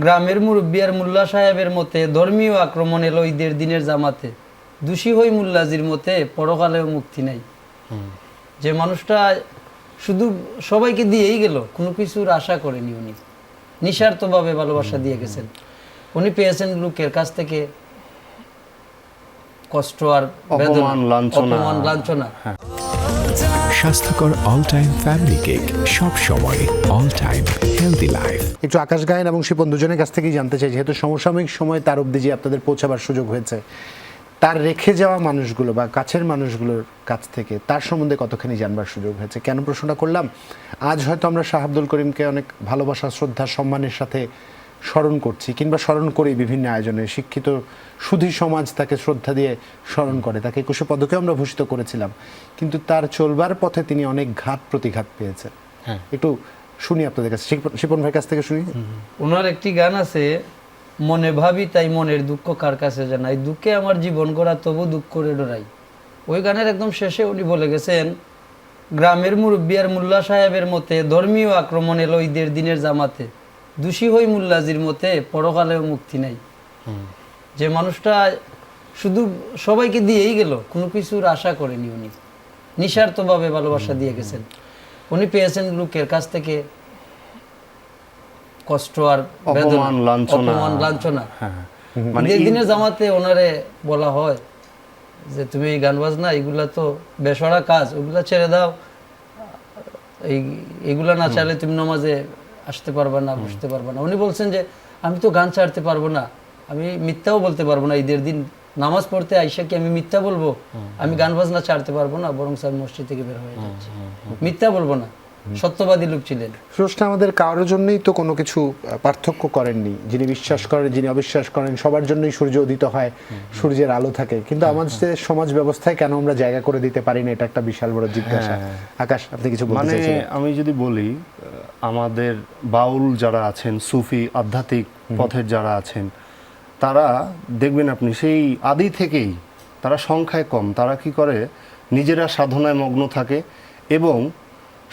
গ্রামের মুরব্বী আর মোল্লা সাহেবের মতে ধর্মীয় আক্রমণ এলো ঈদের দিনের জামাতে, দোষী হই মোল্লাজির মতে পরকালেও মুক্তি নাই। যে মানুষটা শুধু সবাইকে দিয়েই গেল, কোনো কিছুর আশা করেনি, উনি নিঃস্বার্থভাবে ভালোবাসা দিয়ে গেছেন। উনি পেয়েছেন লোকের কাছ থেকে কষ্ট আর বেদনা, অপমান, লাঞ্ছনা। স্বাস্থ্যকর অল টাইম ফ্যামিলি কেক, সব সময় অল টাইম হেলদি লাইফ। একটু আকাশ গায়েন এবং শিপন দুজনের কাছ থেকেই জানতে চাই, যেহেতু সমসাময়িক সময় তার অবধি যে আপনাদের পৌঁছাবার সুযোগ হয়েছে, তার রেখে যাওয়া মানুষগুলো বা কাছের মানুষগুলোর কাছ থেকে তার সম্বন্ধে কতখানি জানবার সুযোগ হয়েছে। কেন প্রশ্নটা করলাম, আজ হয়তো আমরা শাহ আব্দুল করিমকে অনেক ভালোবাসা, শ্রদ্ধা, সম্মানের সাথে স্মরণ করছি, কিংবা স্মরণ করি বিভিন্ন আয়োজনে। শিক্ষিত সুধী সমাজ তাকে শ্রদ্ধা দিয়ে স্মরণ করে, তাকে 21শে পদকে আমরা ভূষিত করেছিলাম, কিন্তু তার চলবার পথে তিনি অনেক ঘাত প্রতিঘাত পেয়েছেন। একটু শুনি আপনাদের কাছে, শিপন ভাইয়ের কাছ থেকে শুনি। ওনার একটি গান আছে, মনে ভাবি তাই মনের দুঃখ কার কাছে জানাই, দুঃখে আমার জীবন গড়া তবু দুঃখ করে ডরাই। ওই গানের একদম শেষে উনি বলে গেছেন, গ্রামের মুরব্বী আর মোল্লা সাহেবের মতে ধর্মীয় আক্রমণ এলো ঈদের দিনের জামাতে, দোষী হই মোল্লাজির মতে পরকালেও মুক্তি নাই। যে মানুষটা শুধু সবাইকে দিয়েই গেল, কোনো কিছুর আশা করেনি, উনি নিঃস্বার্থভাবে ভালোবাসা দিয়ে গেছেন। উনি পেয়েছেন লোকের কাছ থেকে কষ্ট আর বেদনা, অপমান, লাঞ্ছনা। ঈদের দিনের জামাতে ওনারে বলা হয় যে তুমি এই গান বাজনা এগুলা তো বেসরা কাজ, ওগুলা ছেড়ে দাও, এগুলা না চাইলে তুমি নামাজে আসতে পারবা না, বসতে পারবা না। উনি বলছেন যে আমি তো গান ছাড়তে পারবো না, আমি মিথ্যাও বলতে পারবো না, ঈদের দিন নামাজ পড়তে আইসা কি আমি মিথ্যা বলবো? আমি গান বাজনা ছাড়তে পারবো না, বরং আমি মসজিদ থেকে বের হয়ে যাচ্ছি, মিথ্যা বলবো না। সত্যবাদী লোক ছিলেন। স্রষ্টা আমাদের কারোর জন্যই তো কোনো কিছু পার্থক্য করেননি। যিনি বিশ্বাস করেন, যিনি অবিশ্বাস করেন, সবার জন্যই সূর্য উদিত হয়, সূর্যের আলো থাকে, কিন্তু আমাদের সমাজ ব্যবস্থায় কেন আমরা জায়গা করে দিতে পারি না, এটা একটা বিশাল বড় জিজ্ঞাসা। আকাশ, আপনি কিছু বলতে চাইছেন? আমি যদি বলি, আমাদের বাউল যারা আছেন, সুফি আধ্যাত্মিক পথের যারা আছেন, তারা দেখবেন আপনি সেই আদি থেকেই তারা সংখ্যায় কম, তারা কি করে নিজেরা সাধনায় মগ্ন থাকে এবং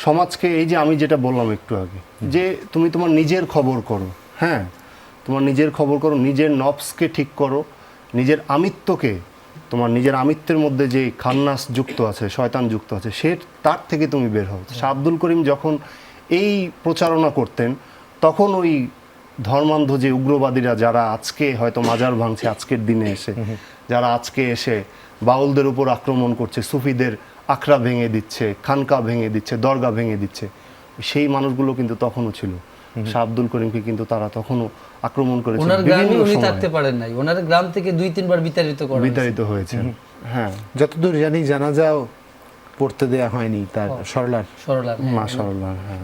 সমাজকে, এই যে আমি যেটা বললাম একটু আগে, যে তুমি তোমার নিজের খবর করো, হ্যাঁ, তোমার নিজের খবর করো, নিজের নফসকে ঠিক করো, নিজের আমিত্বকে, তোমার নিজের আমিত্বের মধ্যে যে খান্নাস যুক্ত আছে, শয়তান যুক্ত আছে, সে তার থেকে তুমি বের হও। শাহ আব্দুল করিম যখন এই প্রচারণা করতেন, তখন ওই ধর্মান্ধ যে উগ্রবাদীরা যারা আজকে হয়তো মাজার ভাঙছে, আজকের দিনে এসে যারা আজকে এসে বাউলদের উপর আক্রমণ করছে, সুফিদের আখড়া ভেঙে দিচ্ছে, খানকা ভেঙে দিচ্ছে, দরগা ভেঙে দিচ্ছে, সেই মানুষগুলো কিন্তু তখনও ছিল। শাহ আব্দুল করিমকে কিন্তু তারা তখনও আক্রমণ করেছে। ওনার গ্রামে উনি থাকতে পারেন নাই, ওনার গ্রাম থেকে 2-3 বার বিতাড়িত হয়েছে। হ্যাঁ, যতদূর জানি জানাজাও পড়তে দেয়া হয়নি তার সরলার। মা সরলার, হ্যাঁ।